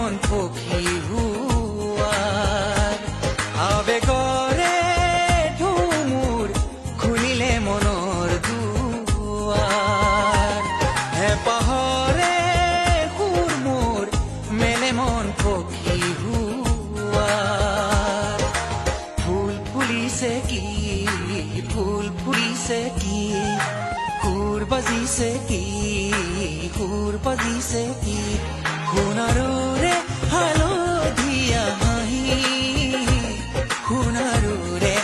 মন পক্ষী হুয়াৰ আবেগৰে ঢুমুৰ খুলিলে মনৰ দুৱাৰ হে পাহৰে সুৰ মোৰ মেলে মন পক্ষী হুয়াৰ ফুল ফুলিছে কি ফুল ফুলিছে কি সুৰ বাজিছে কি সুৰ বাজিছে কি সোণাৰুৰে হালধীয়া হাঁহি সোণাৰুৰে